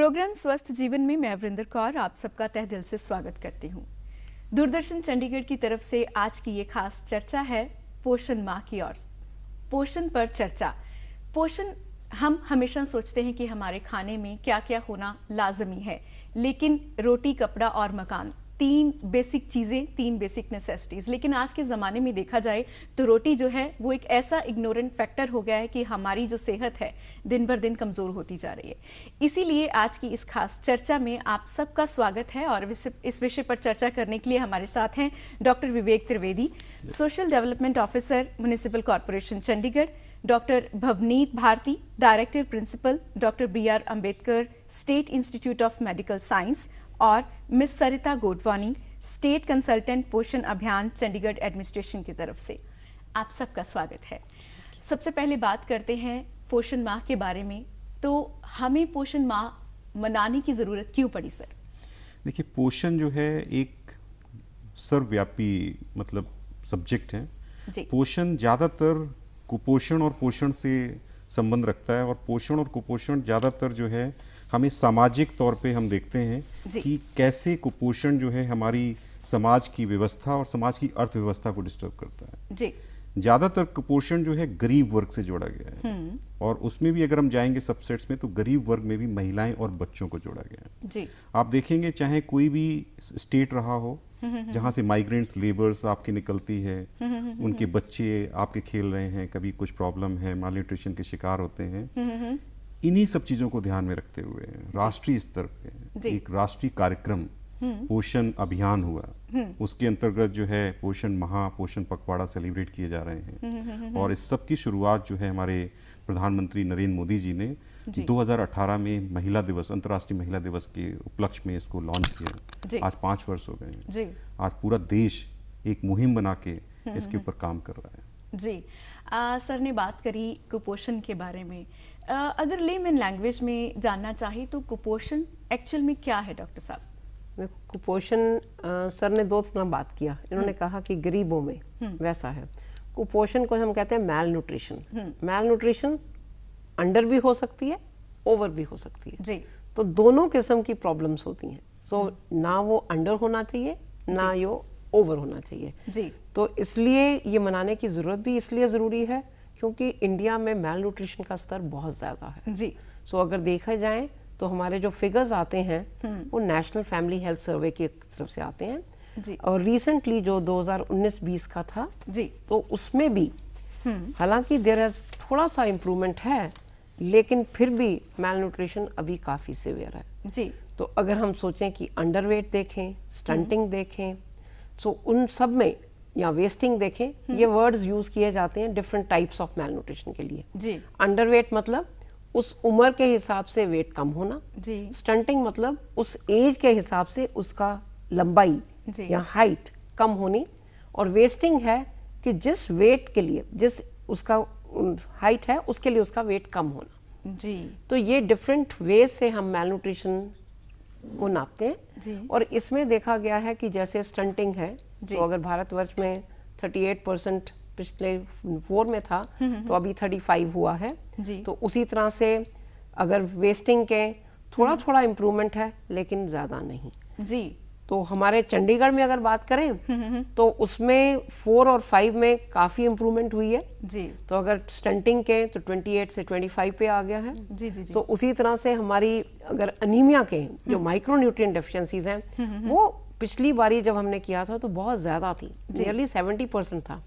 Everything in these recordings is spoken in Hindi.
प्रोग्राम स्वस्थ जीवन में मैं वृंदर कौर आप सबका तहे दिल से स्वागत करती हूँ। दूरदर्शन चंडीगढ़ की तरफ से आज की ये खास चर्चा है पोषण माह की ओर। पोषण पर चर्चा। पोषण हम हमेशा सोचते हैं कि हमारे खाने में क्या क्या होना लाजमी है, लेकिन रोटी, कपड़ा और मकान, तीन बेसिक चीजें, तीन बेसिक नेसेसिटीज। लेकिन आज के ज़माने में देखा जाए तो रोटी जो है वो एक ऐसा इग्नोरेंट फैक्टर हो गया है कि हमारी जो सेहत है दिन भर दिन कमज़ोर होती जा रही है। इसीलिए आज की इस खास चर्चा में आप सबका स्वागत है और इस विषय पर चर्चा करने के लिए हमारे साथ हैं doctor Vivek Trivedi, social development officer, municipal corporation Chandigarh, doctor Bhavneet Bharti, director principal, doctor BR Ambedkar state institute of medical science, और miss Sarita Godwani, state consultant Poshan Abhiyan Chandigarh administration की तरफ से। आप सबका स्वागत है। सबसे पहले बात करते हैं पोषण माह के बारे में। तो हमें पोषण माह मनाने की जरूरत क्यों पड़ी सर? देखिए, पोषण जो है एक सर्वव्यापी सब्जेक्ट है। पोषण ज़्यादातर कुपोषण और पोषण से संबंध रखता है, और पोषण और कुपोषण ज़्यादातर जो है हमें सामाजिक तौर पे हम देखते हैं कि कैसे कुपोषण जो है हमारी समाज की व्यवस्था और समाज की अर्थव्यवस्था को डिस्टर्ब करता है। जी। ज़्यादातर कुपोषण जो है गरीब वर्ग से जोड़ा गया है, और उसमें भी अगर हम जाएंगे सबसेट्स में तो गरीब वर्ग में भी महिलाएं और बच्चों को जोड़ा गया है। जी। आप देखेंगे चाहे कोई भी स्टेट रहा हो जहाँ से माइग्रेंट्स लेबर्स आपकी निकलती है, उनके बच्चे आपके खेल रहे हैं, कभी कुछ प्रॉब्लम है, मालन्यूट्रिशन के शिकार होते हैं। इन्हीं सब चीज़ों को ध्यान में रखते हुए राष्ट्रीय स्तर पे एक राष्ट्रीय कार्यक्रम पोषण अभियान हुआ। उसके अंतर्गत जो है पोषण माह, पोषण पखवाड़ा सेलिब्रेट किए जा रहे हैं, और इस सब की शुरुआत जो है हमारे प्रधानमंत्री नरेंद्र मोदी जी ने 2018 में महिला दिवस, अंतर्राष्ट्रीय महिला दिवस के उपलक्ष्य में इसको लॉन्च किया। आज 5 वर्ष हो गए हैं। आज पूरा देश एक मुहिम बना के इसके ऊपर काम कर रहा है। जी। सर ने बात करी कुपोषण के बारे में। अगर लेमन लैंग्वेज में जानना चाहे तो कुपोषण एक्चुअल में क्या है डॉक्टर साहब? देखो, कुपोषण सर ने 2 तरह बात किया। इन्होंने कहा कि गरीबों में वैसा है। कुपोषण को हम कहते हैं मैल न्यूट्रिशन। मैल न्यूट्रिशन अंडर भी हो सकती है, ओवर भी हो सकती है। जी। तो दोनों किस्म की प्रॉब्लम्स होती हैं। सो ना वो अंडर होना चाहिए, ना ये ओवर होना चाहिए। जी। तो इसलिए ये मनाने की जरूरत भी इसलिए जरूरी है क्योंकि इंडिया में मैल न्यूट्रिशन का स्तर बहुत ज़्यादा है। जी। सो अगर देखा जाए तो हमारे जो फिगर्स आते हैं वो नेशनल फैमिली हेल्थ सर्वे की तरफ से आते हैं। जी। और रिसेंटली जो 2019-20 का था, जी, तो उसमें भी हालांकि देयर हैज थोड़ा सा इम्प्रूवमेंट है, लेकिन फिर भी मैल न्यूट्रिशन अभी काफ़ी सिवियर है। जी। तो अगर हम सोचें कि अंडरवेट देखें, स्टंटिंग देखें, तो उन सब में, या वेस्टिंग देखें, ये वर्ड्स यूज किए जाते हैं different types of malnutrition के लिए। जी। अंडरवेट मतलब उस उम्र के हिसाब से वेट कम होना। जी। स्टंटिंग मतलब उस एज के हिसाब से उसका लंबाई या हाइट कम होनी। और वेस्टिंग है कि जिस वेट के लिए, जिस उसका हाइट है उसके लिए उसका वेट कम होना। जी। तो ये डिफरेंट वेज से हम मैल न्यूट्रिशन को नापते हैं। जी। और इसमें देखा गया है कि जैसे स्टंटिंग है, तो अगर भारतवर्ष में 38% पिछले 4 में था, तो अभी 35 हुआ है। जी। तो उसी तरह से अगर वेस्टिंग के थोड़ा थोड़ा इम्प्रूवमेंट है, लेकिन ज़्यादा नहीं। जी। तो हमारे चंडीगढ़ में अगर बात करें तो उसमें 4 और 5 में काफ़ी इम्प्रूवमेंट हुई है। जी। तो अगर स्टंटिंग के तो 28 से 25 पे आ गया है। जी जी जी। तो उसी तरह से हमारी अगर अनीमिया के जो माइक्रोन्यूट्रिएंट डेफिशिएंसीज हैं, वो पिछली बारी जब हमने किया था तो बहुत ज़्यादा थी, नियरली 70% था।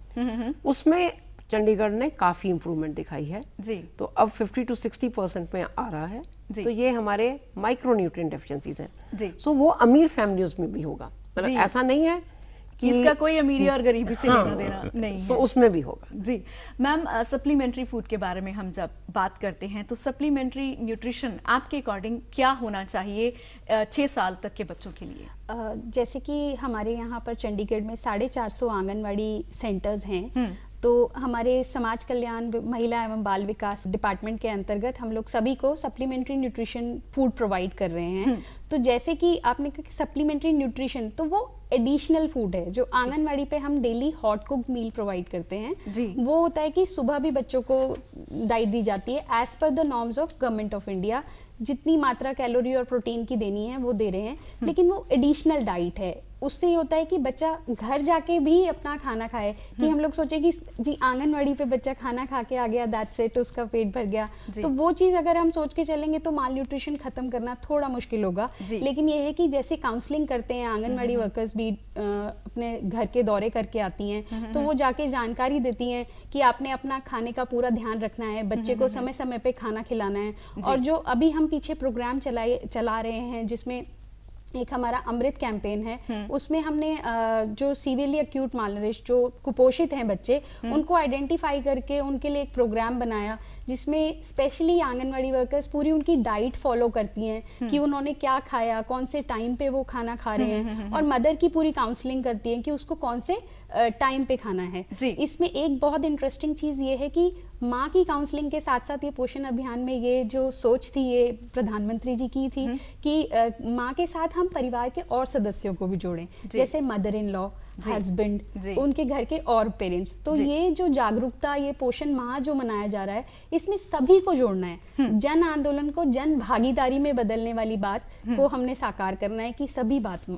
उसमें चंडीगढ़ ने काफ़ी इम्प्रूवमेंट दिखाई है। जी। तो अब 50 to 60% में आ रहा है। तो ये हमारे माइक्रोन्यूट्रिएंट डेफिशिएंसीज हैं। जी। सो वो अमीर फैमिलीज में भी होगा, मतलब ऐसा नहीं है कि इसका कोई अमीरी और गरीबी से लेना देना नहीं है। सो उसमें भी होगा। जी। मैम, सप्लीमेंट्री फूड के बारे में हम जब बात करते हैं तो सप्लीमेंट्री न्यूट्रिशन आपके अकॉर्डिंग क्या होना चाहिए 6 साल तक के बच्चों के लिए? जैसे कि हमारे यहाँ पर चंडीगढ़ में 450 आंगनवाड़ी सेंटर्स हैं। तो हमारे समाज कल्याण, महिला एवं बाल विकास डिपार्टमेंट के अंतर्गत हम लोग सभी को सप्लीमेंट्री न्यूट्रिशन फूड प्रोवाइड कर रहे हैं। तो जैसे कि आपने कहा कि सप्लीमेंट्री न्यूट्रिशन, तो वो एडिशनल फूड है जो आंगनवाड़ी पे हम daily hot cook meal provide करते हैं। जी। वो होता है कि सुबह भी बच्चों को डाइट दी जाती है as per the norms of government of India, जितनी मात्रा कैलोरी और प्रोटीन की देनी है वो दे रहे हैं, लेकिन वो एडिशनल डाइट है। उससे ये होता है कि बच्चा घर जाके भी अपना खाना खाए, कि हम लोग सोचे कि जी आंगनवाड़ी पे बच्चा खाना खा के आ गया, दैट्स इट, उसका पेट भर गया, तो वो चीज़ अगर हम सोच के चलेंगे तो माल न्यूट्रिशन खत्म करना थोड़ा मुश्किल होगा। लेकिन ये है कि जैसे काउंसलिंग करते हैं आंगनवाड़ी वर्कर्स भी अपने घर के दौरे करके आती हैं, तो वो जाके जानकारी देती हैं कि आपने अपना खाने का पूरा ध्यान रखना है, बच्चे को समय समय पे खाना खिलाना है। और जो अभी हम पीछे प्रोग्राम चला रहे हैं जिसमें एक हमारा अमृत कैंपेन है, उसमें हमने जो सीवियरली एक्यूट मालनरिश, जो कुपोषित हैं बच्चे, उनको आइडेंटिफाई करके उनके लिए एक प्रोग्राम बनाया जिसमें स्पेशली आंगनवाड़ी वर्कर्स पूरी उनकी डाइट फॉलो करती हैं कि उन्होंने क्या खाया, कौन से टाइम पे वो खाना खा रहे हैं, और मदर की पूरी काउंसलिंग करती हैं कि उसको कौन से टाइम पे खाना है। इसमें एक बहुत इंटरेस्टिंग चीज़ ये है कि माँ की काउंसलिंग के साथ साथ ये पोषण अभियान में ये जो सोच थी, ये प्रधानमंत्री जी की थी कि माँ के साथ हम परिवार के और सदस्यों को भी जोड़ें, जैसे मदर इन लॉ, हस्बैंड, उनके घर के और पेरेंट्स। तो ये जो जागरूकता, ये पोषण माह जो मनाया जा रहा है, इसमें सभी को जोड़ना है। जन आंदोलन को जन भागीदारी में बदलने वाली बात को हमने साकार करना है कि सभी बात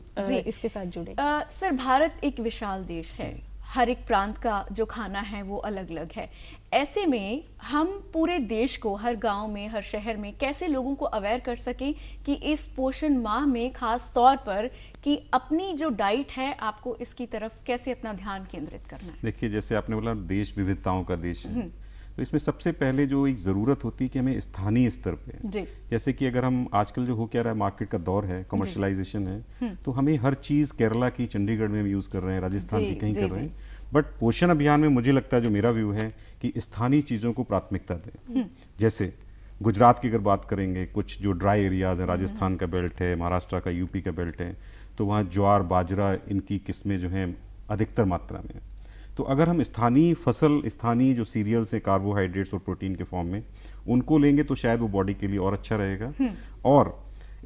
इसके साथ जुड़े। सर, भारत एक विशाल देश है, हर एक प्रांत का जो खाना है वो अलग अलग है। ऐसे में हम पूरे देश को, हर गांव में, हर शहर में कैसे लोगों को अवेयर कर सकें कि इस पोषण माह में खास तौर पर कि अपनी जो डाइट है आपको इसकी तरफ कैसे अपना ध्यान केंद्रित करना है। देखिए, जैसे आपने बोला देश विविधताओं का देश है, तो इसमें सबसे पहले जो एक ज़रूरत होती है कि हमें स्थानीय स्तर पे, जैसे कि अगर हम आजकल जो हो क्या रहा है, मार्केट का दौर है, कमर्शलाइजेशन है, तो हमें हर चीज़ केरला की, चंडीगढ़ में हम यूज़ कर रहे हैं, राजस्थान की कहीं कर रहे हैं। बट पोषण अभियान में मुझे लगता है, जो मेरा व्यू है, कि स्थानीय चीज़ों को प्राथमिकता दें। जैसे गुजरात की अगर बात करेंगे, कुछ जो ड्राई एरियाज़ हैं, राजस्थान का बेल्ट है, महाराष्ट्र का, यूपी का बेल्ट है, तो वहाँ ज्वार, बाजरा, इनकी किस्में जो हैं अधिकतर मात्रा में। तो अगर हम स्थानीय फसल, स्थानीय जो सीरियल्स हैं, कार्बोहाइड्रेट्स और प्रोटीन के फॉर्म में, उनको लेंगे तो शायद वो बॉडी के लिए और अच्छा रहेगा। और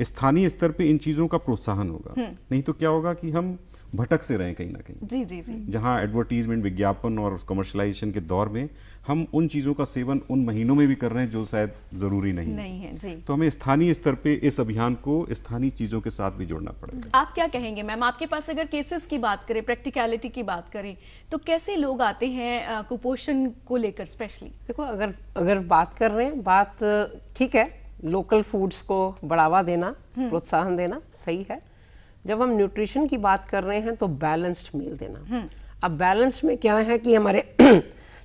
स्थानीय स्तर पे इन चीज़ों का प्रोत्साहन होगा। नहीं तो क्या होगा कि हम भटक से रहें कहीं ना कहीं, जहां एडवर्टीजमेंट, विज्ञापन और कमर्शलाइजेशन के दौर में हम उन चीज़ों का सेवन उन महीनों में भी कर रहे हैं जो शायद ज़रूरी नहीं है। तो हमें स्थानीय स्तर पे इस अभियान को स्थानीय चीज़ों के साथ भी जोड़ना पड़ेगा। आप क्या कहेंगे मैम, आपके पास अगर केसेस की बात करें, प्रैक्टिकलिटी की बात करें, तो कैसे लोग आते हैं कुपोषण को लेकर स्पेशली? देखो, अगर बात कर रहे हैं, बात ठीक है, लोकल फूड्स को बढ़ावा देना, प्रोत्साहन देना सही है। जब हम न्यूट्रिशन की बात कर रहे हैं तो बैलेंस्ड मील देना। अब बैलेंस्ड में क्या है कि हमारे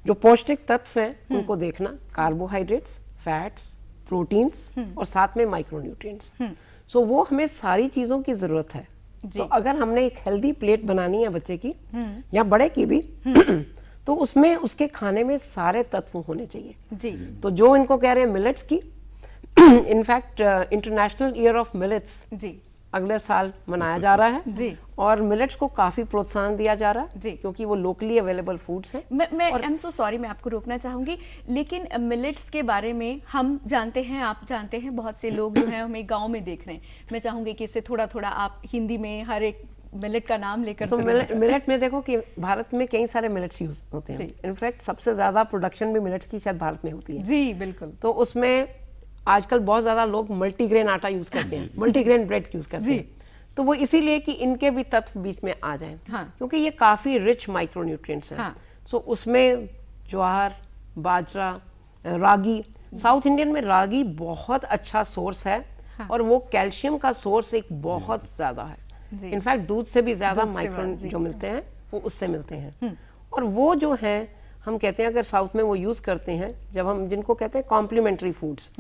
जो पौष्टिक तत्व हैं उनको देखना, कार्बोहाइड्रेट्स, फैट्स, प्रोटीन्स और साथ में माइक्रोन्यूट्रिएंट्स। सो वो हमें सारी चीज़ों की ज़रूरत है। तो अगर हमने एक हेल्दी प्लेट बनानी है बच्चे की या बड़े की भी तो उसमें उसके खाने में सारे तत्व होने चाहिए। तो जो इनको कह रहे हैं मिलेट्स की, in fact international year of millets अगले साल मनाया जा रहा है और मिलेट्स को काफी प्रोत्साहन दिया जा रहा है क्योंकि वो लोकली अवेलेबल फूड्स हैं। मैं आई एम सो सॉरी, मैं आपको रोकना चाहूंगी, लेकिन मिलेट्स के बारे में हम जानते हैं, आप जानते हैं, बहुत से लोग जो हैं हमें गांव में देख रहे हैं। मैं चाहूंगी कि इससे थोड़ा थोड़ा आप हिंदी में हर एक मिलेट का नाम लेकर। तो मिलेट में देखो कि भारत में कई सारे मिलेट्स यूज होते हैं। इनफैक्ट सबसे ज्यादा प्रोडक्शन भी मिलेट्स की शायद भारत में होती है। जी बिल्कुल। तो उसमें आजकल बहुत ज्यादा लोग मल्टीग्रेन आटा यूज करते हैं, मल्टीग्रेन ब्रेड यूज करते हैं। तो वो इसीलिए कि इनके भी तत्व बीच में आ जाएं, क्योंकि ये काफी रिच माइक्रोन्यूट्रिएंट्स हैं। सो उसमें ज्वार, बाजरा, रागी, साउथ इंडियन में रागी बहुत अच्छा सोर्स है और वो कैल्शियम का सोर्स एक बहुत ज्यादा है। इनफैक्ट दूध से भी ज्यादा माइक्रो जो मिलते हैं वो उससे मिलते हैं। और वो जो है हम कहते हैं अगर साउथ में वो यूज करते हैं, जब हम जिनको कहते हैं कॉम्प्लीमेंट्री फूड्स,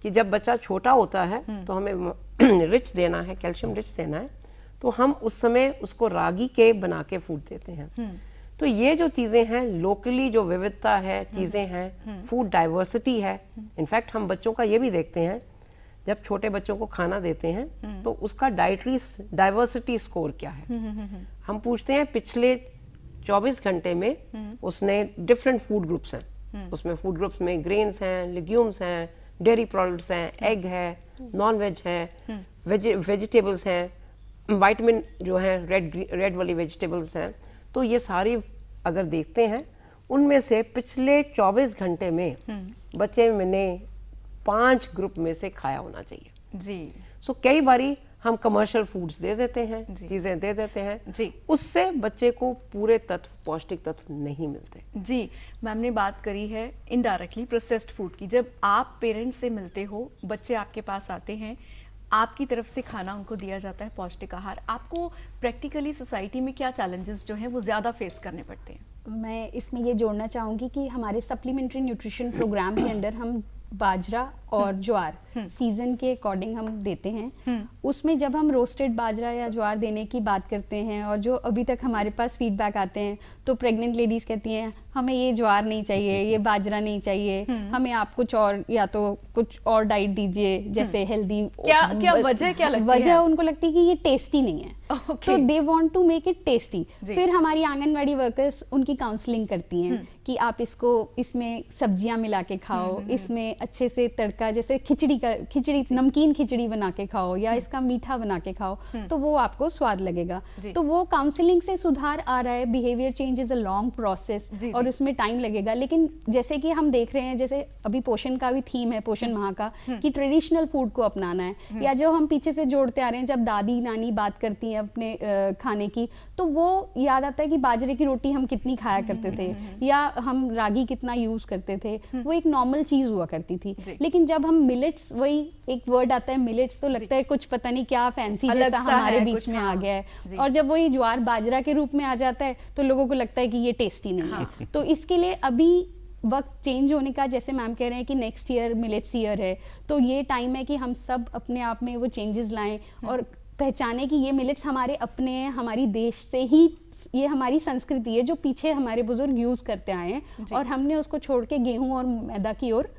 कि जब बच्चा छोटा होता है तो हमें रिच देना है, कैल्शियम रिच देना है, तो हम उस समय उसको रागी के बना के फूड देते हैं। तो ये जो चीजें हैं, लोकली जो विविधता है, चीजें हैं, फूड डाइवर्सिटी है। इनफैक्ट हम बच्चों का ये भी देखते हैं, जब छोटे बच्चों को खाना देते हैं तो उसका डाइटरी डाइवर्सिटी स्कोर क्या है। हम पूछते हैं पिछले 24 घंटे में उसने डिफरेंट फूड ग्रुप्स हैं, उसमें फूड ग्रुप्स में ग्रेन्स हैं, लेग्यूम्स हैं, डेयरी प्रोडक्ट्स हैं, एग है, नॉन वेज है, वेजिटेबल्स हैं, विटामिन जो है रेड वाली वेजिटेबल्स हैं। तो ये सारी अगर देखते हैं, उनमें से पिछले 24 घंटे में बच्चे ने 5 ग्रुप में से खाया होना चाहिए जी। सो कई बारी हम कमर्शियल फूड्स दे देते हैं, चीजें दे देते हैं जी, उससे बच्चे को पूरे तत्व, पौष्टिक तत्व नहीं मिलते। जी मैम ने बात करी है इनडायरेक्टली प्रोसेस्ड फूड की। जब आप पेरेंट्स से मिलते हो, बच्चे आपके पास आते हैं, आपकी तरफ से खाना उनको दिया जाता है पौष्टिक आहार, आपको प्रैक्टिकली सोसाइटी में क्या चैलेंजेस जो हैं वो ज़्यादा फेस करने पड़ते हैं? मैं इसमें ये जोड़ना चाहूँगी कि हमारे सप्लीमेंट्री न्यूट्रिशन प्रोग्राम के अंदर हम बाजरा और ज्वार सीजन के अकॉर्डिंग हम देते हैं। उसमें जब हम रोस्टेड बाजरा या ज्वार देने की बात करते हैं और जो अभी तक हमारे पास फीडबैक आते हैं तो प्रेग्नेंट लेडीज कहती हैं हमें ये ज्वार नहीं चाहिए, ये बाजरा नहीं चाहिए, हमें आप कुछ और या तो कुछ और डाइट दीजिए जैसे हेल्दी। क्या वजह क्या लगती है? वजह उनको लगती है कि ये टेस्टी नहीं है, तो they want to make it tasty. फिर हमारी आंगनवाड़ी वर्कर्स उनकी काउंसलिंग करती हैं कि आप इसको इसमें सब्जियां मिला के खाओ, इसमें अच्छे से तड़का, जैसे खिचड़ी नमकीन खिचड़ी बना के खाओ या इसका मीठा बना के खाओ तो वो आपको स्वाद लगेगा। तो वो काउंसलिंग से सुधार आ रहा है। Behaviour change is a long process और उसमें टाइम लगेगा, लेकिन जैसे कि हम देख रहे हैं, जैसे अभी पोषण का भी थीम है पोषण माह का कि ट्रेडिशनल फूड को अपनाना है, या जो हम पीछे से जोड़ते आ रहे हैं, जब दादी नानी बात करती हैं अपने खाने की तो वो याद आता है कि बाजरे की रोटी हम कितनी खाया करते थे या हम रागी कितना यूज करते थे, वो एक नॉर्मल चीज हुआ करती थी। लेकिन जब हम मिलेट्स, वही एक वर्ड आता है मिलेट्स, तो लगता है कुछ पता नहीं क्या फैंसी जैसा हमारे बीच में आ गया है, और जब वही ज्वार बाजरा के रूप में आ जाता है तो लोगों को लगता है कि ये टेस्टी नहीं है। तो इसके लिए अभी वक्त चेंज होने का, जैसे मैम कह रहे हैं कि नेक्स्ट ईयर मिलेट्स ईयर है, तो ये टाइम है कि हम सब अपने आप में वो चेंजेस लाएं और पहचाने कि ये मिलेट्स हमारे अपने हैं, हमारी देश से ही, ये हमारी संस्कृति है जो पीछे हमारे बुजुर्ग यूज करते आए हैं और हमने उसको छोड़ के गेहूं और मैदा की ओर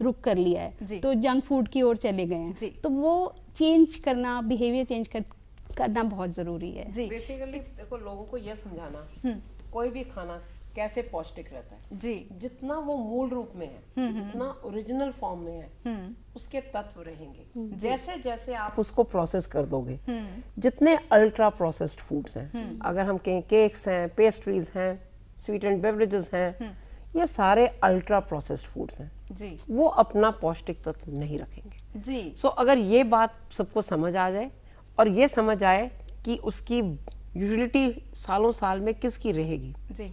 रुक कर लिया है, तो जंक फूड की ओर चले गए हैं। तो वो चेंज करना, बिहेवियर चेंज करना बहुत जरूरी है। बेसिकली देखो, लोगों को यह समझाना कोई भी खाना कैसे पौष्टिक रहता है जी, जितना वो मूल रूप में है, जितना ओरिजिनल फॉर्म में है, उसके तत्व रहेंगे। जैसे जैसे आप उसको प्रोसेस कर दोगे, जितने अल्ट्रा प्रोसेस्ड फूड्स हैं, अगर हम कहें केक्स हैं, पेस्ट्रीज हैं, स्वीट एंड बेवरेजेस हैं, ये सारे अल्ट्रा प्रोसेस्ड फूड्स हैं जी, वो अपना पौष्टिक तत्व नहीं रखेंगे जी। सो अगर ये बात सबको समझ आ जाए और ये समझ आए कि उसकी यूटिलिटी सालों साल में किसकी रहेगी जी,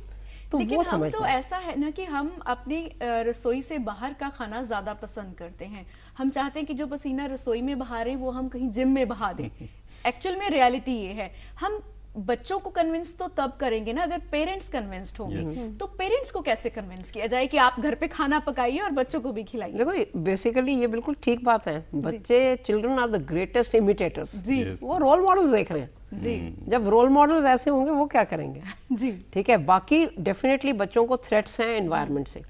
तो लेकिन हम तो ऐसा है ना कि हम अपनी रसोई से बाहर का खाना ज्यादा पसंद करते हैं। हम चाहते हैं कि जो पसीना रसोई में बहा रहे हैं वो हम कहीं जिम में बहा दें। एक्चुअल में रियलिटी ये है, हम बच्चों को कन्विंस तो तब करेंगे ना अगर पेरेंट्स कन्विंस्ड होंगे। तो पेरेंट्स को कैसे कन्विंस किया जाए कि आप घर पे खाना पकाइए और बच्चों को भी खिलाइए? देखो, बेसिकली ये बिल्कुल ठीक बात है। बच्चे, चिल्ड्रन आर द ग्रेटेस्ट इमिटेटर्स जी, वो रोल मॉडल्स देख रहे हैं जी। जब रोल मॉडल्स ऐसे होंगे वो क्या करेंगे जी, ठीक है। बाकी डेफिनेटली बच्चों को थ्रेट्स हैं एनवायरनमेंट से,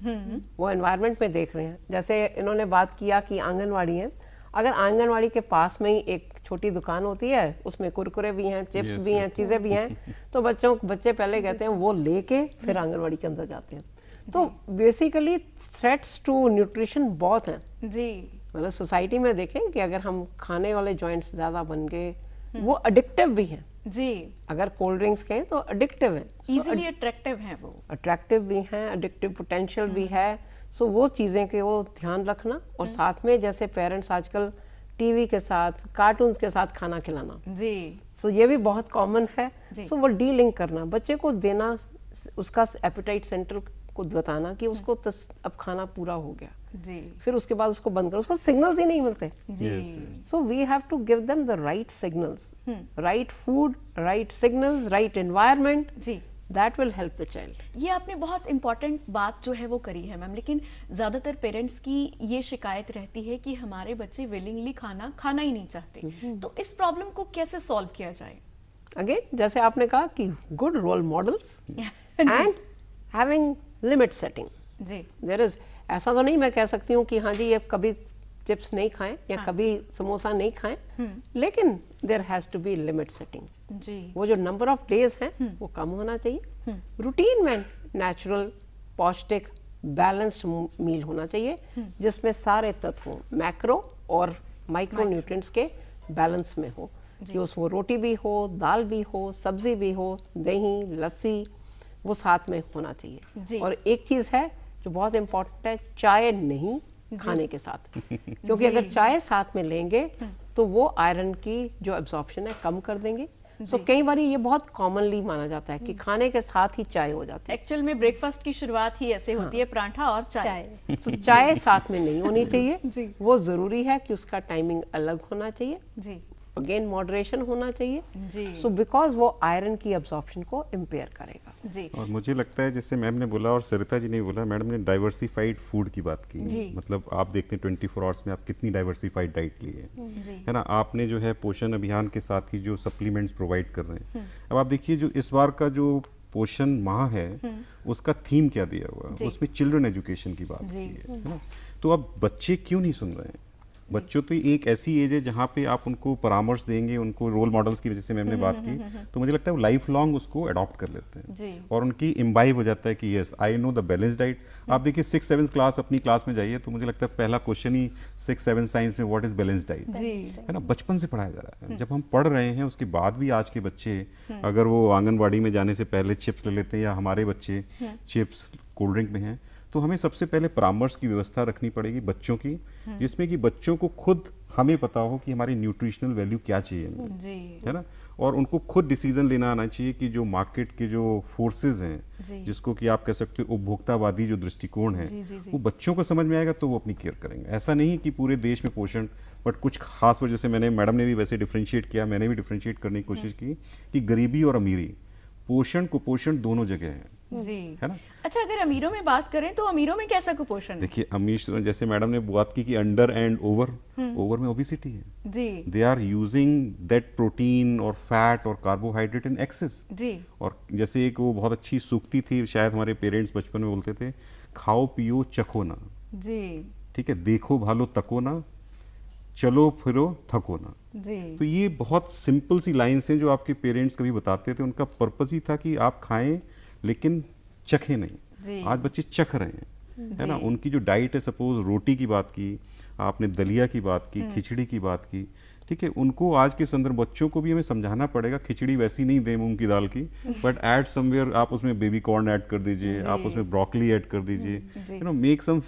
वो एनवायरनमेंट में देख रहे हैं। जैसे इन्होंने बात किया कि आंगनवाड़ी है, अगर आंगनवाड़ी के पास में ही एक छोटी दुकान होती है, उसमें कुरकुरे भी हैं, चिप्स भी हैं, चीजें भी हैं, तो बच्चे पहले कहते हैं वो लेके फिर आंगनवाड़ी के अंदर जाते हैं। तो बेसिकली थ्रेट्स टू न्यूट्रिशन बहुत हैं जी। मतलब सोसाइटी में देखें कि अगर हम खाने वाले जॉइंट्स ज्यादा बन गए, वो एडिक्टिव भी हैं जी। अगर कोल्ड ड्रिंक्स कहें तो एडिक्टिव है, इजीली अट्रैक्टिव है, वो अट्रैक्टिव भी हैं, एडिक्टिव पोटेंशियल भी है। सो वो चीजें के वो ध्यान रखना, और साथ में जैसे पेरेंट्स आजकल टीवी के साथ, कार्टून्स के साथ खाना खिलाना जी, सो ये भी बहुत कॉमन है। सो वो डीलिंक करना, बच्चे को देना, उसका एपेटाइट सेंटर को बताना कि उसको अब खाना पूरा हो गया जी, फिर उसके बाद उसको बंद करो। उसको सिग्नल्स ही नहीं मिलते जी। So we have to give them the right signals, right food, right signals, right environment जी, that will help the child. ये आपने बहुत इंपॉर्टेंट बात जो है वो करी है मैम, लेकिन ज्यादातर पेरेंट्स की ये शिकायत रहती है कि हमारे बच्चे विलिंगली खाना ही नहीं चाहते। तो इस प्रॉब्लम को कैसे सॉल्व किया जाए? अगेन, जैसे आपने कहा कि good role models and having limit setting जी। देयर इज, ऐसा तो नहीं मैं कह सकती हूँ कि हाँ जी ये कभी चिप्स नहीं खाएं या कभी समोसा नहीं खाएं, लेकिन there has to be limit setting जी। वो जो नंबर ऑफ डेज हैं वो कम होना चाहिए। रूटीन में नेचुरल, पौष्टिक, बैलेंस्ड मील होना चाहिए, जिसमें सारे तत्वों, मैक्रो और माइक्रो न्यूट्रिएंट्स के बैलेंस में हो, कि उसमें रोटी भी हो, दाल भी हो, सब्जी भी हो, दही, लस्सी, वो साथ में होना चाहिए। और एक चीज है जो बहुत इंपॉर्टेंट है, चाय नहीं, खाने के साथ क्योंकि अगर चाय साथ में लेंगे तो वो आयरन की जो एब्जॉर्प्शन है कम कर देंगे। तो कई बार ये बहुत कॉमनली माना जाता है कि खाने के साथ ही चाय हो जाती है। एक्चुअल में ब्रेकफास्ट की शुरुआत ही ऐसे होती है, पराठा और चाय। तो चाय साथ में नहीं होनी चाहिए जी। वो जरूरी है कि उसका टाइमिंग अलग होना चाहिए, जी अगेन मॉडरेशन होना चाहिए जी। सो बिकॉज वो आयरन की एब्जॉर्प्शन को इम्पेयर करेगा। जी और मुझे लगता है जैसे मैम ने बोला और सरिता जी ने बोला, मैडम ने डाइवर्सिफाइड फूड की बात की। जी। मतलब आप देखते हैं 24 आवर्स में आप कितनी डाइवर्सिफाइड डाइट ली जी। है ना। आपने जो है पोषण अभियान के साथ ही जो सप्लीमेंट्स प्रोवाइड कर रहे हैं। अब आप देखिए जो इस बार का जो पोषण माह है उसका थीम क्या दिया हुआ है, उसमें चिल्ड्रन एजुकेशन की बात की है ना। तो अब बच्चे क्यों नहीं सुन रहे हैं? बच्चों तो एक ऐसी एज है जहाँ पे आप उनको परामर्श देंगे, उनको रोल मॉडल्स की वजह से मैम ने बात की, तो मुझे लगता है वो लाइफ लॉन्ग उसको अडॉप्ट कर लेते हैं जी। और उनकी इम्बाइब हो जाता है कि yes I know the balance diet. आप देखिए 6-7 क्लास अपनी क्लास में जाइए तो मुझे लगता है पहला क्वेश्चन ही 6-7 साइंस में व्हाट इज बैलेंस डाइट जी। है ना, बचपन से पढ़ाया जा रहा है। जब हम पढ़ रहे हैं उसके बाद भी आज के बच्चे अगर वो आंगनबाड़ी में जाने से पहले चिप्स ले लेते हैं या हमारे बच्चे चिप्स कोल्ड ड्रिंक में हैं, तो हमें सबसे पहले परामर्श की व्यवस्था रखनी पड़ेगी बच्चों की, जिसमें कि बच्चों को खुद हमें पता हो कि हमारी न्यूट्रिशनल वैल्यू क्या चाहिए हमें, जी। है ना। और उनको खुद डिसीजन लेना आना चाहिए कि जो मार्केट के जो फोर्सेज जी। हैं, जिसको कि आप कह सकते हो उपभोक्तावादी जो दृष्टिकोण है, जी, जी, जी। वो बच्चों को समझ में आएगा तो वो अपनी केयर करेंगे। ऐसा नहीं कि पूरे देश में पोषण, बट कुछ खास वजह से मैंने, मैडम ने भी वैसे डिफ्रेंशिएट किया, मैंने भी डिफ्रेंशिएट करने की कोशिश की कि गरीबी और अमीरी, पोषण कुपोषण दोनों जगह है, जी है ना। अच्छा, अगर अमीरों में बात करें तो अमीरों में कैसा कुपोषण है? देखिए अमीर, जैसे मैडम ने बात की कि अंडर एंड ओवर, ओवर में ओबेसिटी है। जी they are using that protein और फैट और कार्बोहाइड्रेट इन एक्सेस। जी। और जैसे एक वो बहुत अच्छी सूक्ति थी, शायद हमारे पेरेंट्स बचपन में बोलते थे, खाओ पियो चखो ना, जी ठीक है, देखो भालो तको ना, चलो फिरो थको ना। जी। तो ये बहुत सिंपल सी लाइन्स हैं जो आपके पेरेंट्स कभी बताते थे। उनका पर्पस ही था कि आप खाएं लेकिन चखें जी। नहीं। आज बच्चे चख रहे हैं, है ना। जी। उनकी जो डाइट है, सपोज रोटी की बात की आपने, दलिया की बात की, खिचड़ी की बात की, ठीक है, उनको आज के संदर्भ बच्चों को भी हमें समझाना पड़ेगा, खिचड़ी वैसी नहीं दे मूंग की दाल की, बट ऐड समवेयर आप उसमें बेबी कॉर्न ऐड कर दीजिए, आप उसमें ब्रोकली ऐड कर दीजिए, you know, make some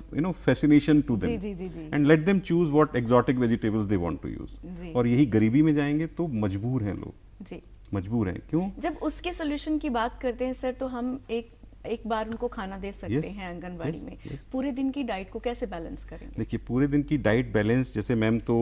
fascination to them जी, जी, जी। And let them choose what exotic vegetables they want to जी। यूज। और यही गरीबी में जाएंगे तो मजबूर हैं लोग, जी। मजबूर हैं। क्यों? जब उसके सोल्यूशन की बात करते हैं सर, तो हम एक बार उनको खाना दे सकते Yes, हैं आंगनबाड़ी yes, में। yes. पूरे दिन की डाइट को कैसे बैलेंस करेंगे? देखिए पूरे दिन की डाइट बैलेंस, जैसे मैम तो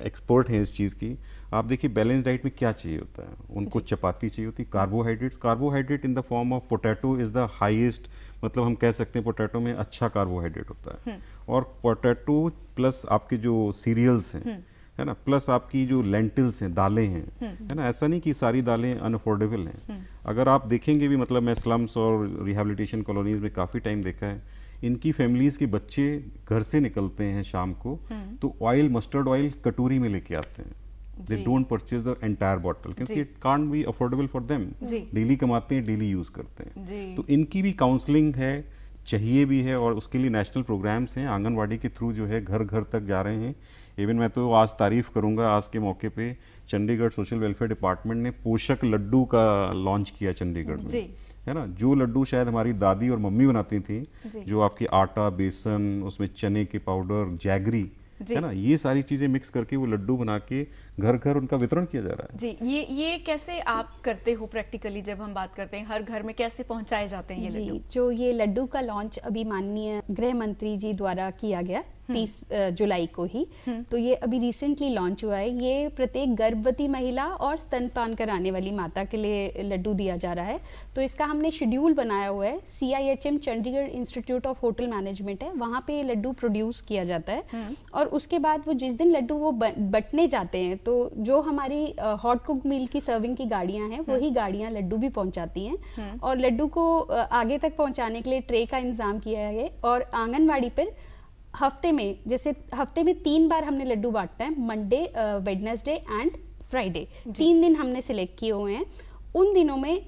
एक्सपर्ट हैं इस चीज़ की। आप देखिए बैलेंस डाइट में क्या चाहिए होता है, उनको चपाती चाहिए होती है, carbohydrates, carbohydrate in the form of potato is the highest, मतलब हम कह सकते हैं पोटैटो में अच्छा कार्बोहाइड्रेट होता है। और पोटैटो प्लस आपके जो सीरियल्स हैं, है ना, प्लस आपकी जो लेंटिल्स हैं, दालें हैं, है ना। ऐसा नहीं कि सारी दालें अनअफोर्डेबल हैं। अगर आप देखेंगे भी, मतलब मैं स्लम्स और रिहैबिलिटेशन कॉलोनीज में काफ़ी टाइम देखा है, इनकी फैमिलीज के बच्चे घर से निकलते हैं शाम को तो ऑयल, मस्टर्ड ऑयल कटोरी में लेके आते हैं। They don't purchase the entire bottle क्योंकि it can't be affordable for them. Daily कमाते हैं, डेली यूज करते हैं। तो इनकी भी काउंसलिंग है, चाहिए भी है, और उसके लिए नेशनल प्रोग्राम्स हैं आंगनवाड़ी के थ्रू, जो है घर घर तक जा रहे हैं। इवन मैं तो आज तारीफ करूंगा, आज के मौके पे चंडीगढ़ सोशल वेलफेयर डिपार्टमेंट ने पोषक लड्डू का लॉन्च किया चंडीगढ़ में, है ना। जो लड्डू शायद हमारी दादी और मम्मी बनाती थी, जो आपकी आटा, बेसन, उसमें चने के पाउडर, जैगरी, है ना, ये सारी चीजें मिक्स करके वो लड्डू बना के घर घर उनका वितरण किया जा रहा है। जी, ये कैसे आप करते हो प्रैक्टिकली? जब हम बात करते हैं हर घर में कैसे पहुंचाए जाते हैं ये लड्डू? जो ये लड्डू का लॉन्च अभी माननीय गृह मंत्री जी द्वारा किया गया 30 जुलाई को ही, तो ये अभी रिसेंटली लॉन्च हुआ है। ये प्रत्येक गर्भवती महिला और स्तनपान कराने वाली माता के लिए लड्डू दिया जा रहा है। तो इसका हमने शेड्यूल बनाया हुआ है, CIHM Chandigarh institute of hotel management है, वहाँ पे ये लड्डू प्रोड्यूस किया जाता है। और उसके बाद वो जिस दिन लड्डू वो बंटने जाते हैं, तो जो हमारी हॉट कुक मील की सर्विंग की गाड़ियां हैं, वही गाड़ियां लड्डू भी पहुंचाती हैं। और लड्डू को आगे तक पहुंचाने के लिए ट्रे का इंतजाम किया है। और आंगनवाड़ी पर हफ्ते में, जैसे हफ्ते में 3 बार हमने लड्डू बांटना है, मंडे, वेडनेसडे एंड फ्राइडे, 3 दिन हमने सिलेक्ट किए हुए हैं। उन दिनों में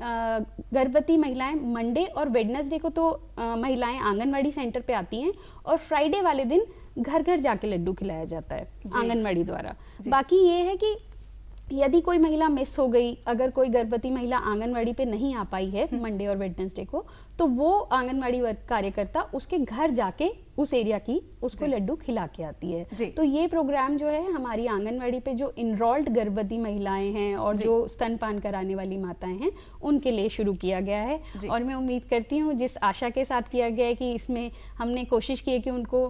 गर्भवती महिलाएं, मंडे और वेडनेसडे को तो महिलाएं आंगनवाड़ी सेंटर पे आती हैं, और फ्राइडे वाले दिन घर घर जाके लड्डू खिलाया जाता है आंगनवाड़ी द्वारा। बाकी ये है कि यदि कोई महिला मिस हो गई, अगर कोई गर्भवती महिला आंगनवाड़ी पे नहीं आ पाई है मंडे और वेडनेसडे को, तो वो आंगनवाड़ी कार्यकर्ता उसके घर जाके उस एरिया की उसको लड्डू खिला के आती है। तो ये प्रोग्राम जो है हमारी आंगनवाड़ी पे जो इनरोल्ड गर्भवती महिलाएं हैं और जो स्तनपान कराने वाली माताएं हैं उनके लिए शुरू किया गया है। और मैं उम्मीद करती हूँ जिस आशा के साथ किया गया है कि इसमें हमने कोशिश की है कि उनको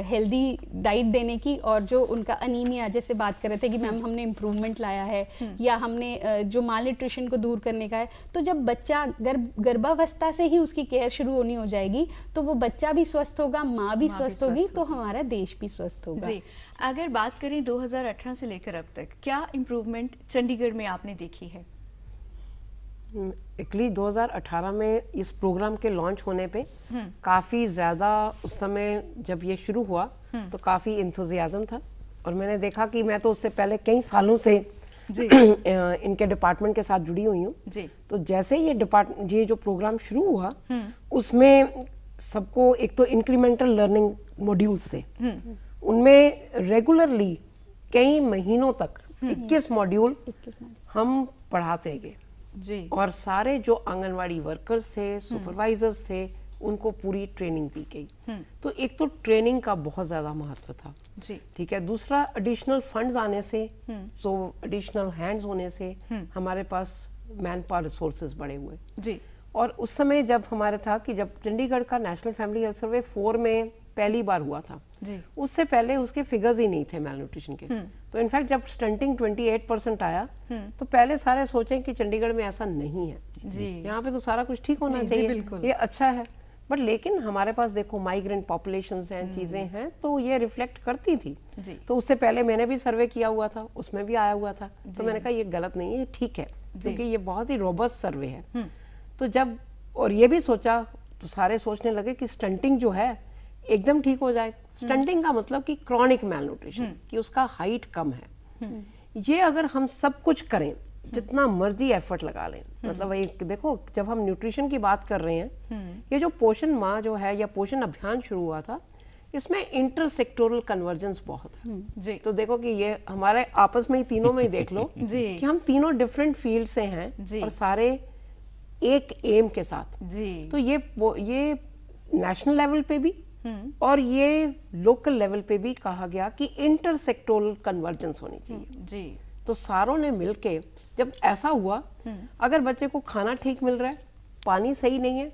हेल्दी डाइट देने की, और जो उनका अनीमिया जैसे बात कर रहे थे कि मैम हमने इम्प्रूवमेंट लाया है या हमने जो माल न्यूट्रिशन को दूर करने का है, तो जब बच्चा गर्भावस्था से ही उसकी केयर शुरू होनी हो जाएगी तो वो बच्चा भी स्वस्थ होगा, माँ भी स्वस्थ होगी, तो हमारा देश भी स्वस्थ होगा। जी, अगर बात करें 2018 से लेकर अब तक क्या इम्प्रूवमेंट चंडीगढ़ में आपने देखी है? एक्चुअली 2018 में इस प्रोग्राम के लॉन्च होने पे काफ़ी ज़्यादा उस समय जब ये शुरू हुआ तो काफ़ी इंथुजियाज्म था, और मैंने देखा कि मैं तो उससे पहले कई सालों से इनके डिपार्टमेंट के साथ जुड़ी हुई हूँ। तो जैसे ये जो प्रोग्राम शुरू हुआ उसमें सबको एक तो इंक्रीमेंटल लर्निंग मॉड्यूल्स थे, उनमें रेगुलरली कई महीनों तक 21 मॉड्यूल हम पढ़ाते गए जी। और सारे जो आंगनवाड़ी वर्कर्स थे, सुपरवाइजर्स थे, उनको पूरी ट्रेनिंग दी गई। तो एक तो ट्रेनिंग का बहुत ज्यादा महत्व था जी। ठीक है। दूसरा एडिशनल फंड्स आने से, सो एडिशनल हैंड्स होने से हमारे पास मैन पावर रिसोर्सेज बढ़े हुए जी। और उस समय जब हमारे था कि जब चंडीगढ़ का नेशनल फैमिली हेल्थ सर्वे 4 में पहली बार हुआ था जी। उससे पहले उसके फिगर्स ही नहीं थे मैल न्यूट्रिशन के। तो इनफैक्ट जब स्टंटिंग 28% आया तो पहले सारे सोचे कि चंडीगढ़ में ऐसा नहीं है जी, यहाँ पे तो सारा कुछ ठीक होना जी, चाहिए, बिल्कुल। ये अच्छा है। बट लेकिन हमारे पास देखो माइग्रेंट पॉपुलेशंस हैं, चीजें हैं, तो ये रिफ्लेक्ट करती थी जी। तो उससे पहले मैंने भी सर्वे किया हुआ था, उसमें भी आया हुआ था। तो मैंने कहा ये गलत नहीं है, ये ठीक है, क्योंकि ये बहुत ही रोबस्ट सर्वे है। तो जब और ये भी सोचा तो सारे सोचने लगे कि स्टंटिंग जो है एकदम ठीक हो जाए। स्टंटिंग का मतलब कि क्रॉनिक मैल न्यूट्रिशन, कि उसका हाइट कम है। ये अगर हम सब कुछ करें, जितना मर्जी एफर्ट लगा लें, मतलब एक देखो जब हम न्यूट्रिशन की बात कर रहे हैं, ये जो पोषण माह जो है या पोषण अभियान शुरू हुआ था, इसमें इंटर सेक्टोरल कन्वर्जेंस बहुत है जी। तो देखो कि ये हमारे आपस में ही तीनों में ही देख लो जी। कि हम तीनों डिफरेंट फील्ड से हैं जी। और सारे एक एम के साथ। जी। तो ये नेशनल लेवल पे भी और ये लोकल लेवल पे भी कहा गया कि इंटर सेक्टोरल कन्वर्जेंस होनी चाहिए जी। तो सारों ने मिलके जब ऐसा हुआ, अगर बच्चे को खाना ठीक मिल रहा है, पानी सही नहीं है,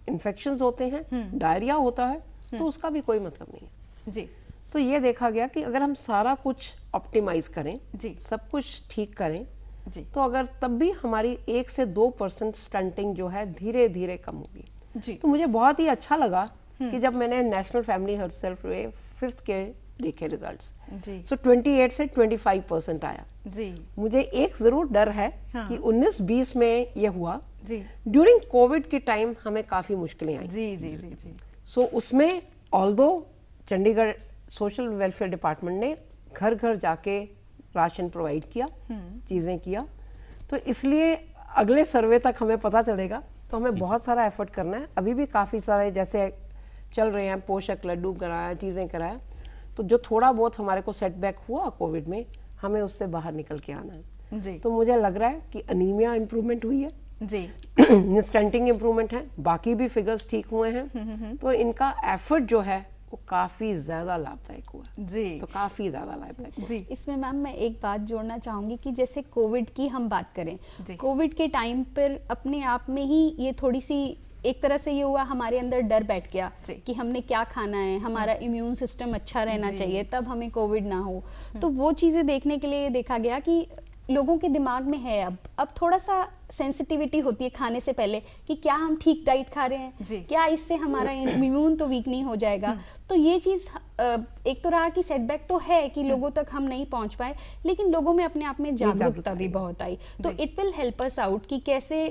इन्फेक्शंस होते हैं, डायरिया होता है, तो उसका भी कोई मतलब नहीं है जी। तो ये देखा गया कि अगर हम सारा कुछ ऑप्टिमाइज करें जी। सब कुछ ठीक करें जी। तो अगर तब भी हमारी 1 से 2% स्टंटिंग जो है धीरे धीरे कम होगी जी। तो मुझे बहुत ही अच्छा लगा कि जब मैंने national family health survey 5th के देखे रिजल्ट्स, जी। सो 28 से 25% आया। जी। मुझे एक जरूर डर है कि 19-20 में ये हुआ जी। ड्यूरिंग कोविड के टाइम हमें काफी मुश्किलें आई। जी। जी। जी। जी। सो उसमें although Chandigarh social welfare department ने घर घर जाके राशन प्रोवाइड किया, चीजें किया, तो इसलिए अगले सर्वे तक हमें पता चलेगा, तो हमें बहुत सारा एफर्ट करना है। अभी भी काफी सारे जैसे चल रहे हैं, पोषक लड्डू कराया, चीजें कराया, तो जो थोड़ा बहुत हमारे को सेटबैक हुआ कोविड में, हमें उससे बाहर निकल के आना है। जी। तो मुझे लग रहा है कि अनीमिया इंप्रूवमेंट हुई है जी। स्टंटिंग इंप्रूवमेंट है, बाकी भी फिगर्स ठीक हुए हैं, तो इनका एफर्ट जो है वो काफी ज्यादा लाभदायक हुआ जी। तो काफी ज्यादा लाभदायक हुआ। जी। इसमें मैम मैं एक बात जोड़ना चाहूंगी कि जैसे कोविड की हम बात करें, जी। कोविड के टाइम पर अपने आप में ही ये थोड़ी सी एक तरह से ये हुआ, हमारे अंदर डर बैठ गया जी। कि हमने क्या खाना है, हमारा इम्यून सिस्टम अच्छा रहना जी। चाहिए तब हमें कोविड ना हो। तो वो चीजें देखने के लिए ये देखा गया कि लोगों के दिमाग में है अब थोड़ा सा सेंसिटिविटी होती है खाने से पहले कि क्या हम ठीक डाइट खा रहे हैं, जी। क्या इससे हमारा इम्यून तो वीक नहीं हो जाएगा। तो ये चीज एक तो रहा कि सेटबैक तो है कि लोगों तक हम नहीं पहुंच पाए, लेकिन लोगों में अपने आप में जागरूकता भी बहुत आई। तो it will help us out कि कैसे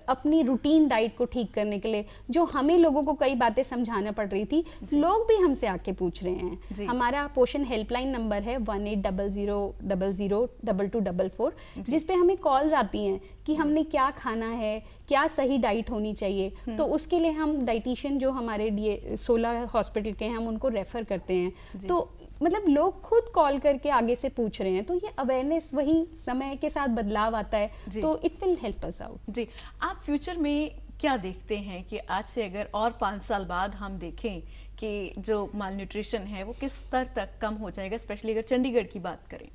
अपनी रूटीन डाइट को ठीक करने के लिए जो हमें लोगों को कई बातें समझाना पड़ रही थी, लोग भी हमसे आके पूछ रहे हैं। हमारा पोषण हेल्पलाइन नंबर है 1800002244, जिसपे हमें कॉल्स आती हैं कि हमने क्या खाना है, क्या सही डाइट होनी चाहिए। तो उसके लिए हम डाइटिशियन जो हमारे 16 हॉस्पिटल के हैं, हम उनको रेफर करते हैं। तो मतलब लोग खुद कॉल करके आगे से पूछ रहे हैं, तो ये अवेयरनेस वही समय के साथ बदलाव आता है, तो it will help us out. जी। आप फ्यूचर में क्या देखते हैं कि आज से अगर और 5 साल बाद हम देखें कि जो माल न्यूट्रिशन है वो किस स्तर तक कम हो जाएगा, स्पेशली अगर चंडीगढ़ की बात करें?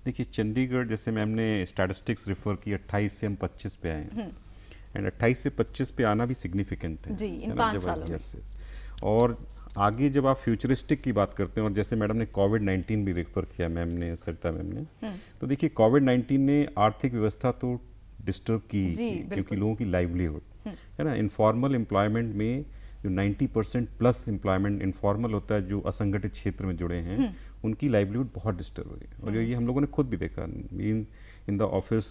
देखिए चंडीगढ़, जैसे मैम ने स्टैटिस्टिक्स रेफर की, 28 से हम 25 पे आए हैं, एंड 28 से 25 पे आना भी सिग्निफिकेंट है जी, इन है ना, 5 जब सालों में। yes. और आगे जब आप फ्यूचरिस्टिक की बात करते हैं, और जैसे मैडम ने कोविड-19 भी रेफर किया, मैम ने, सरिता मैम ने, तो देखिए कोविड-19 ने आर्थिक व्यवस्था तो डिस्टर्ब की, क्योंकि लोगों की लाइवलीहुड है ना, इनफॉर्मल एम्प्लॉयमेंट में जो 90% प्लस एम्प्लॉयमेंट इनफॉर्मल होता है, जो असंगठित क्षेत्र में जुड़े हैं, उनकी लाइवलीहुड बहुत डिस्टर्ब हुई। और ये हम लोगों ने खुद भी देखा इन द ऑफिस।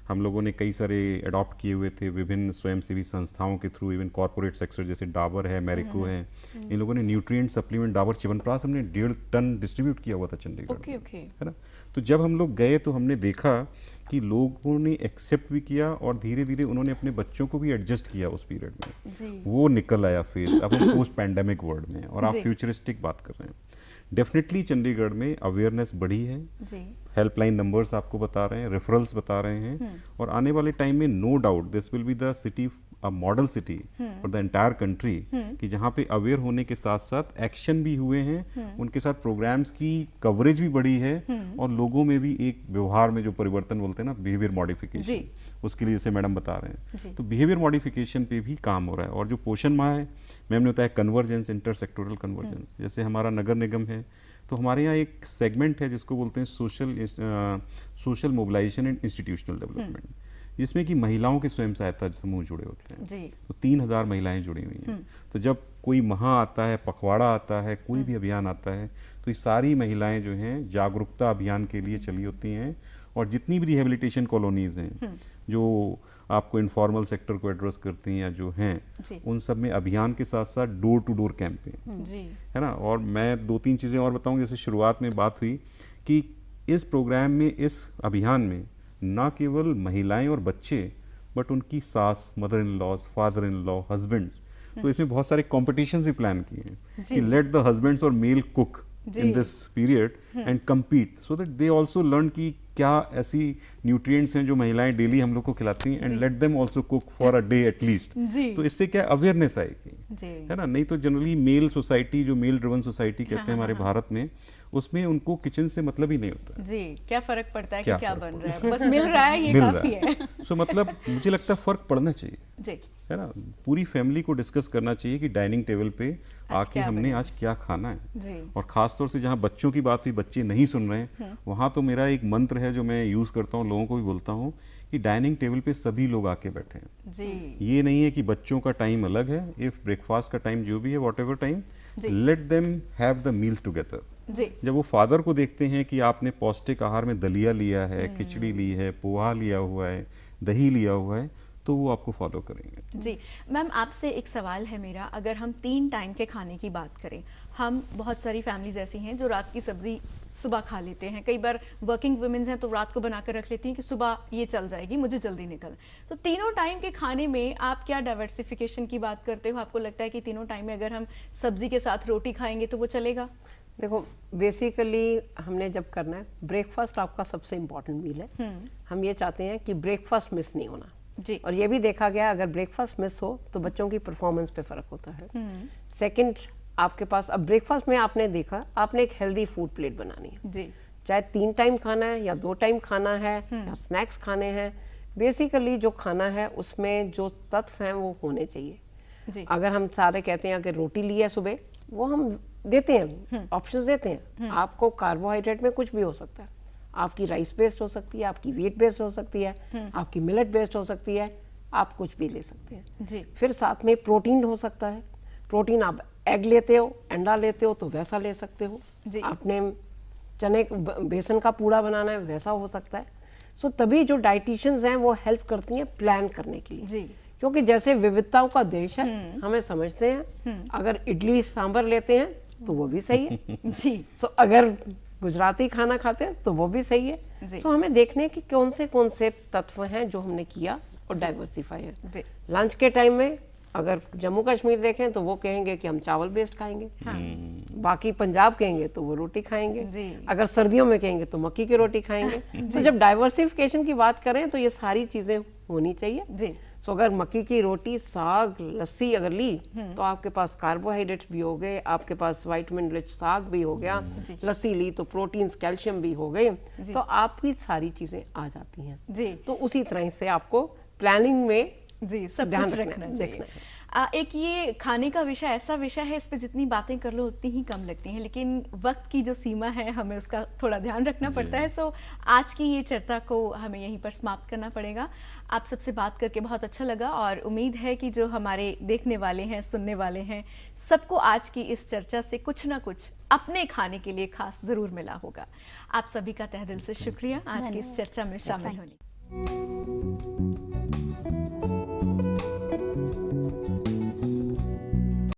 हम लोगों ने कई सारे अडॉप्ट किए हुए थे विभिन्न स्वयंसेवी संस्थाओं के थ्रू, इवन कॉर्पोरेट सेक्टर जैसे डाबर है, मैरिको है, इन लोगों ने न्यूट्रिएंट सप्लीमेंट डाबर च्यवनप्राश हमने 1.5 टन डिस्ट्रीब्यूट किया हुआ था चंडीगढ़ में, है ना। तो जब हम लोग गए तो हमने देखा कि लोगों ने एक्सेप्ट भी किया, और धीरे धीरे उन्होंने अपने बच्चों को भी एडजस्ट किया उस पीरियड में। वो निकल आया फेज। अब हम पोस्ट पैंडेमिक वर्ल्ड में, और आप फ्यूचरिस्टिक बात कर रहे हैं। डेफिनेटली चंडीगढ़ में अवेयरनेस बढ़ी है, हेल्पलाइन नंबर्स आपको बता रहे हैं, रेफरल्स बता रहे हैं, और आने वाले टाइम में no doubt this will be the city, a model city for the entire country, कि जहाँ पे अवेयर होने के साथ साथ एक्शन भी हुए हैं, उनके साथ प्रोग्राम्स की कवरेज भी बढ़ी है, और लोगों में भी एक व्यवहार में जो परिवर्तन बोलते हैं ना, बिहेवियर मॉडिफिकेशन, उसके लिए जैसे मैडम बता रहे हैं, तो बिहेवियर मॉडिफिकेशन पे भी काम हो रहा है। और जो पोषण माह है, मैम ने बताया कन्वर्जेंस, इंटर सेक्टोरल कन्वर्जेंस, जैसे हमारा नगर निगम है, तो हमारे यहाँ एक सेगमेंट है जिसको बोलते हैं social mobilisation and institutional development, जिसमें कि महिलाओं के स्वयं सहायता समूह जुड़े होते हैं। तो 3000 महिलाएं जुड़ी हुई हैं। तो जब कोई महा आता है, पखवाड़ा आता है, कोई भी अभियान आता है, तो ये सारी महिलाएं जो हैं जागरूकता अभियान के लिए चली होती हैं। और जितनी भी रिहेबिलिटेशन कॉलोनीज हैं जो आपको इनफॉर्मल सेक्टर को एड्रेस करती हैं या जो हैं, उन सब में अभियान के साथ साथ डोर टू डोर कैंपेन है ना। और मैं 2-3 चीज़ें और बताऊं, जैसे शुरुआत में बात हुई कि इस प्रोग्राम में, इस अभियान में ना केवल महिलाएं और बच्चे, बट उनकी सास, mother in law, father in law, husbands, तो इसमें बहुत सारे कॉम्पिटिशन्स भी प्लान किए हैं कि लेट द हस्बैंड्स और male cook in this period and compete so that they also learn कि क्या ऐसी न्यूट्रिएंट्स हैं जो महिलाएं डेली हम लोग को खिलाती हैं, and let them also cook for a day at least। तो इससे क्या अवेयरनेस आएगी, है ना। नहीं तो जनरली मेल सोसाइटी, जो मेल ड्रिवन सोसाइटी कहते हैं हमारे भारत में, उसमें उनको किचन से मतलब ही नहीं होता जी। क्या फर्क पड़ता है कि क्या बन रहा है, बस मिल रहा है, ये काफी है। सो मतलब मुझे लगता है फर्क पड़ना चाहिए जी, है ना। पूरी फैमिली को डिस्कस करना चाहिए कि डाइनिंग टेबल पे आके हमने आज क्या खाना है जी। और खासतौर से जहाँ बच्चों की बात हुई, बच्चे नहीं सुन रहे हैं, वहाँ तो मेरा एक मंत्र है जो मैं यूज करता हूँ, लोगों को भी बोलता हूँ कि डाइनिंग टेबल पे सभी लोग आके बैठे हैं जी। ये नहीं है कि बच्चों का टाइम अलग है, इफ ब्रेकफास्ट का टाइम जो भी है, whatever time, let them have the meal together. जब वो फादर को देखते हैं कि आपने पौष्टिक आहार में दलिया लिया है, खिचड़ी ली है, पोहा लिया हुआ है, दही लिया हुआ है, तो वो आपको फॉलो करेंगे। जी मैम, आपसे एक सवाल है मेरा, अगर हम 3 टाइम के खाने की बात करें, हम बहुत सारी फैमिलीज ऐसी हैं जो रात की सब्जी सुबह खा लेते हैं, कई बार वर्किंग वुमेन्स हैं तो रात को बना कर रख लेती हैं कि सुबह ये चल जाएगी, मुझे जल्दी निकल। तो तीनों टाइम के खाने में आप क्या डाइवर्सिफिकेशन की बात करते हो? आपको लगता है कि तीनों टाइम में अगर हम सब्जी के साथ रोटी खाएंगे तो वो चलेगा? देखो, बेसिकली हमने जब करना है, ब्रेकफास्ट आपका सबसे इम्पोर्टेंट मील है। हम ये चाहते हैं कि ब्रेकफास्ट मिस नहीं होना जी। और ये भी देखा गया अगर ब्रेकफास्ट मिस हो तो बच्चों की परफॉर्मेंस पे फर्क होता है। सेकंड, आपके पास अब ब्रेकफास्ट में आपने देखा, आपने एक हेल्दी फूड प्लेट बनानी है जी, चाहे 3 टाइम खाना है या 2 टाइम खाना है या स्नैक्स खाने हैं। बेसिकली जो खाना है उसमें जो तत्व हैं वो होने चाहिए जी। अगर हम सारे कहते हैं अगर रोटी ली है सुबह, वो हम देते हैं, ऑप्शंस देते हैं। आपको कार्बोहाइड्रेट में कुछ भी हो सकता है, आपकी राइस बेस्ड हो सकती है, आपकी व्हीट बेस्ड हो सकती है, आपकी मिलेट बेस्ड हो सकती है, आप कुछ भी ले सकते हैं जी। फिर साथ में प्रोटीन हो सकता है, प्रोटीन आप एग लेते हो, अंडा लेते हो तो वैसा ले सकते हो जी। आपने चने बेसन का पूड़ा बनाना है वैसा हो सकता है। सो तभी जो डाइटिशियंस हैं वो हेल्प करती हैं प्लान करने के लिए जी। क्योंकि जैसे विविधताओं का देश है, हमें समझते हैं अगर इडली सांभर लेते हैं तो वो भी सही है जी। सो अगर गुजराती खाना खाते हैं तो वो भी सही है। सो हमें देखने कि कौन से तत्व हैं जो हमने किया और डाइवर्सिफाई है। लंच के टाइम में अगर जम्मू कश्मीर देखें तो वो कहेंगे कि हम चावल बेस्ड खाएंगे, बाकी पंजाब कहेंगे तो वो रोटी खाएंगे, अगर सर्दियों में कहेंगे तो मक्की की रोटी खाएंगे। तो जब डाइवर्सिफिकेशन की बात करें तो ये सारी चीजें होनी चाहिए। सो अगर मक्की की रोटी, साग, लस्सी अगर ली तो आपके पास कार्बोहाइड्रेट्स भी हो गए, आपके पास विटामिन रिच साग भी हो गया, लस्सी ली तो प्रोटीन्स, कैल्शियम भी हो गए, तो आपकी सारी चीजें आ जाती हैं जी। तो उसी तरह से आपको प्लानिंग में जी सब ध्यान कुछ रखना रखना है, चाहिए। देखना है। एक ये खाने का विषय ऐसा विषय है, इस पे जितनी बातें कर लो उतनी ही कम लगती हैं, लेकिन वक्त की जो सीमा है हमें उसका थोड़ा ध्यान रखना पड़ता है। सो आज की ये चर्चा को हमें यहीं पर समाप्त करना पड़ेगा। आप सबसे बात करके बहुत अच्छा लगा और उम्मीद है कि जो हमारे देखने वाले हैं, सुनने वाले हैं, सबको आज की इस चर्चा से कुछ ना कुछ अपने खाने के लिए खास जरूर मिला होगा। आप सभी का तहे दिल से शुक्रिया आज की इस चर्चा में शामिल होने।